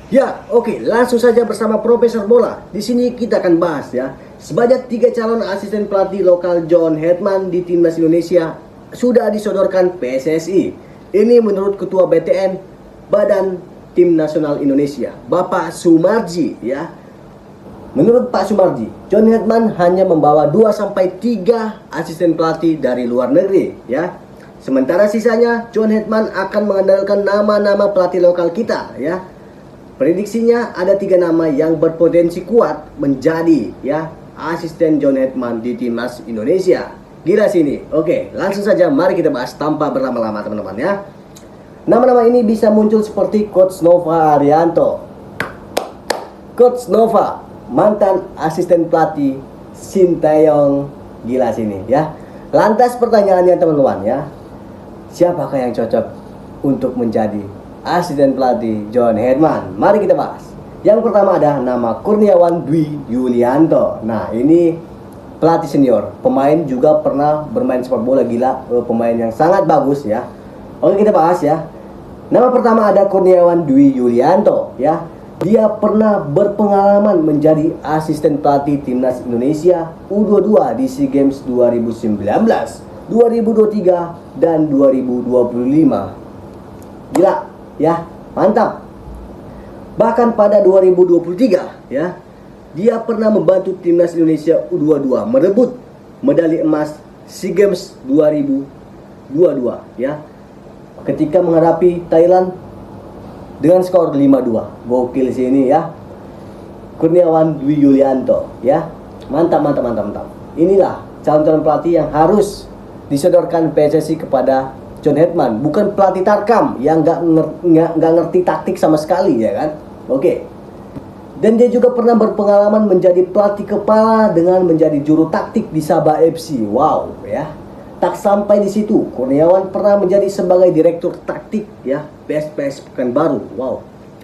Ya, oke, langsung saja bersama Profesor Bola. Di sini kita akan bahas ya. Sebanyak 3 calon asisten pelatih lokal John Hetman di timnas Indonesia sudah disodorkan PSSI. Ini menurut Ketua BTN Badan Tim Nasional Indonesia, Bapak Sumarji ya. Menurut Pak Sumarji, John Hetman hanya membawa 2 sampai 3 asisten pelatih dari luar negeri ya. Sementara sisanya John Hetman akan mengandalkan nama-nama pelatih lokal kita ya. Prediksinya ada 3 nama yang berpotensi kuat menjadi ya asisten John Hetman di timnas Indonesia. Gila sini. Oke, langsung saja mari kita bahas tanpa berlama-lama teman-teman ya. Nama-nama ini bisa muncul seperti Coach Nova Arianto. Coach Nova, mantan asisten pelatih Sinteyong. Gila sini ya. Lantas pertanyaannya teman-teman ya, siapakah yang cocok untuk menjadi asisten pelatih John Hetman? Mari kita bahas. Yang pertama ada nama Kurniawan Dwi Yulianto. Nah, ini pelatih senior, pemain juga pernah bermain sepak bola, gila, pemain yang sangat bagus ya. Oke, kita bahas ya. Nama pertama ada Kurniawan Dwi Yulianto ya. Dia pernah berpengalaman menjadi asisten pelatih timnas Indonesia U22 di SEA Games 2019, 2023 dan 2025. Gila ya, mantap. Bahkan pada 2023 ya, dia pernah membantu timnas Indonesia U22 merebut medali emas SEA Games 2022 ya, ketika menghadapi Thailand dengan skor 5-2. Gokil sini ya, Kurniawan Dwi Yulianto ya. Mantap. Inilah calon-calon pelatih yang harus disodorkan PSSI kepada John Hetman, bukan pelatih Tarkam yang nggak ngerti taktik sama sekali ya kan. Oke. Dan dia juga pernah berpengalaman menjadi pelatih kepala dengan menjadi juru taktik di Sabah FC. Wow ya. Tak sampai di situ, Kurniawan pernah menjadi sebagai direktur taktik ya PSPS Pekanbaru. Wow.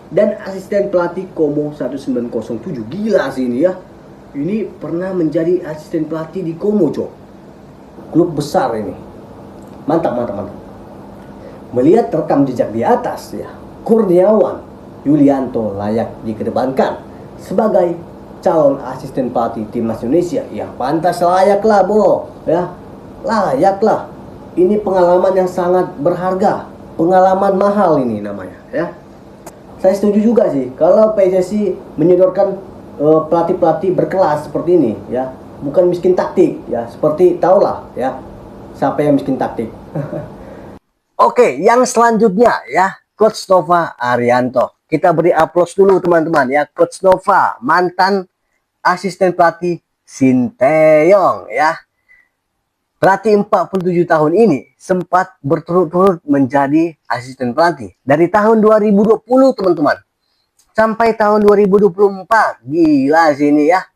Dan asisten pelatih Como 1907. Gila sih ini ya. Ini pernah menjadi asisten pelatih di Como, cok. Klub besar ini. Mantap. Melihat rekam jejak di atas ya, Kurniawan Yulianto layak dikedepankan sebagai calon asisten pelatih timnas Indonesia. Ya pantas, layaklah bro ya, layaklah. Ini pengalaman yang sangat berharga, pengalaman mahal ini namanya ya. Saya setuju juga sih kalau PSSI menyodorkan pelatih-pelatih berkelas seperti ini ya, bukan miskin taktik ya, seperti tahulah ya siapa yang miskin taktik. Oke, yang selanjutnya ya, Coach Nova Arianto. Kita beri aplaus dulu teman-teman ya, Coach Nova, mantan asisten pelatih Sinteyong ya. Pelatih 47 tahun ini sempat berturut-turut menjadi asisten pelatih dari tahun 2020 teman-teman sampai tahun 2024. Gila sini ya.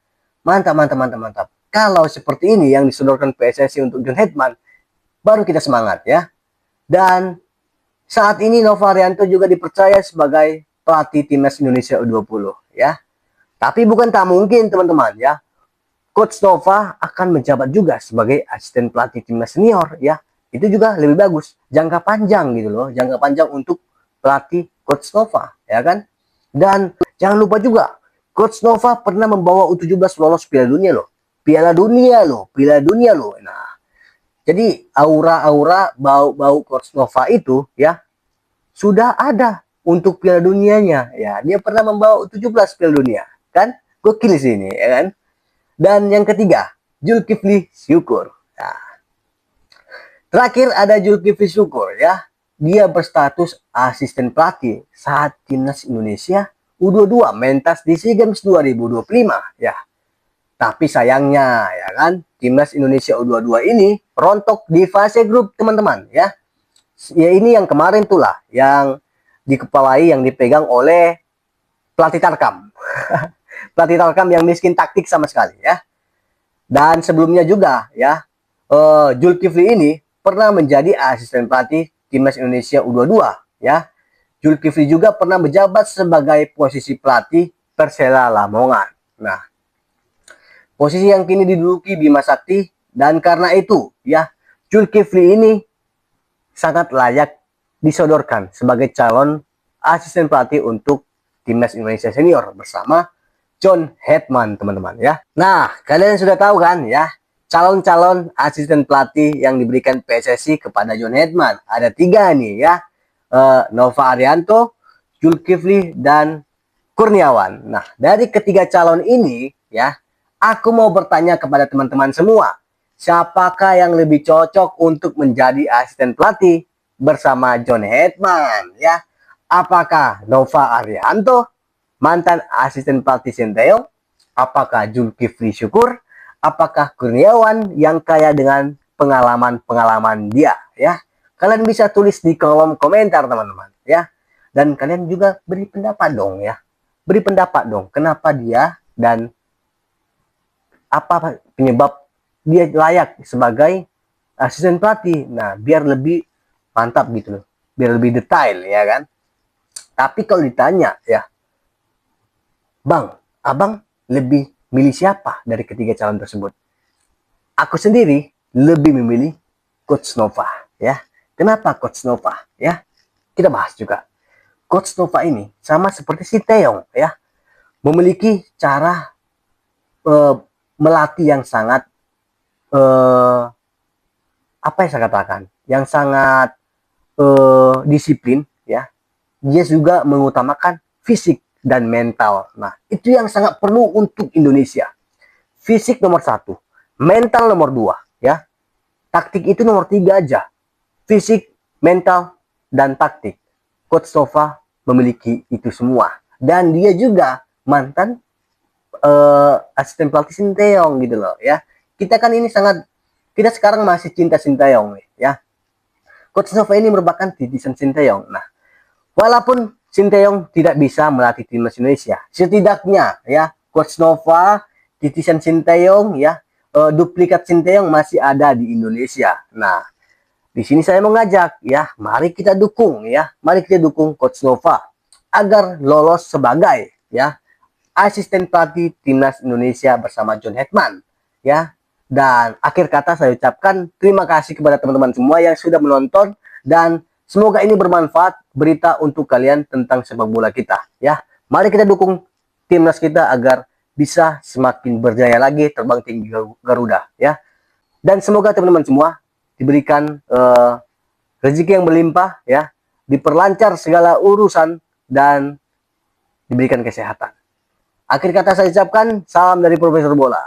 Mantap. Kalau seperti ini yang disodorkan PSSI untuk John Hetman, baru kita semangat ya. Dan saat ini Nova Arianto juga dipercaya sebagai pelatih timnas Indonesia U20 ya. Tapi bukan tak mungkin teman-teman ya, Coach Nova akan menjabat juga sebagai asisten pelatih timnas senior ya. Itu juga lebih bagus, jangka panjang gitu loh, jangka panjang untuk pelatih Coach Nova ya kan. Dan jangan lupa juga, Coach Nova pernah membawa U17 lolos Piala Dunia loh. Piala Dunia loh. Nah, jadi aura-aura bau-bau Coach Nova itu ya sudah ada untuk Piala Dunianya ya. Dia pernah membawa U17 Piala Dunia kan. Gokil sih ini ya kan. Dan yang ketiga, Zulkifli Syukur. Nah, terakhir ada Zulkifli Syukur ya. Dia berstatus asisten pelatih saat timnas Indonesia U22 mentas di SEA Games 2025 ya. Tapi sayangnya ya kan, timnas Indonesia U22 ini rontok di fase grup teman-teman ya. Ya ini yang kemarin tuh lah, yang dikepalai, yang dipegang oleh pelatih Tarkam. Pelatih Tarkam yang miskin taktik sama sekali ya. Dan sebelumnya juga ya, Zulkifli ini pernah menjadi asisten pelatih timnas Indonesia U22 ya. Zulkifli juga pernah menjabat sebagai posisi pelatih Persela Lamongan. Nah, posisi yang kini diduduki Bima Sakti, dan karena itu ya, Zulkifli ini sangat layak disodorkan sebagai calon asisten pelatih untuk timnas Indonesia senior bersama John Hetman, teman-teman ya. Nah, kalian sudah tahu kan ya, calon-calon asisten pelatih yang diberikan PSSI kepada John Hetman. Ada 3 nih ya, Nova Arianto, Zulkifli, dan Kurniawan. Nah, dari ketiga calon ini ya, aku mau bertanya kepada teman-teman semua, siapakah yang lebih cocok untuk menjadi asisten pelatih bersama John Hetman ya? Apakah Nova Arianto, mantan asisten pelatih Sinteyong? Apakah Zulkifli Syukur? Apakah Kurniawan yang kaya dengan pengalaman-pengalaman dia ya? Kalian bisa tulis di kolom komentar, teman-teman ya. Dan kalian juga beri pendapat dong ya. Beri pendapat dong, kenapa dia dan apa penyebab dia layak sebagai asisten pelatih. Nah, biar lebih mantap gitu loh. Biar lebih detail ya kan. Tapi kalau ditanya ya, Bang, abang lebih milih siapa dari ketiga calon tersebut? Aku sendiri lebih memilih Coach Nova ya. Kenapa Coach Nova ya? Kita bahas juga. Coach Nova ini sama seperti Sinteyong ya, memiliki cara melatih yang sangat apa yang saya katakan, yang sangat disiplin ya. Dia juga mengutamakan fisik dan mental. Nah, itu yang sangat perlu untuk Indonesia. Fisik nomor 1, mental nomor 2 ya. Taktik itu nomor 3 aja. Fisik, mental, dan taktik. Coach Nova memiliki itu semua. Dan dia juga mantan asisten pelatih Sinteyong gitu loh ya. Kita kan ini kita sekarang masih cinta Sinteyong ya. Coach Nova ini merupakan titisan Sinteyong. Nah, walaupun Sinteyong tidak bisa melatih timnas Indonesia, setidaknya ya Coach Nova, titisan Sinteyong ya, duplikat Sinteyong masih ada di Indonesia. Nah, di sini saya mengajak ya, mari kita dukung ya, mari kita dukung Coach Nova agar lolos sebagai ya asisten pelatih timnas Indonesia bersama John Hetman ya. Dan akhir kata saya ucapkan terima kasih kepada teman-teman semua yang sudah menonton, dan semoga ini bermanfaat berita untuk kalian tentang sepak bola kita ya. Mari kita dukung timnas kita agar bisa semakin berjaya lagi terbang tinggi Garuda ya. Dan semoga teman-teman semua diberikan rezeki yang berlimpah ya, diperlancar segala urusan, dan diberikan kesehatan. Akhir kata saya ucapkan salam dari Profesor Bola.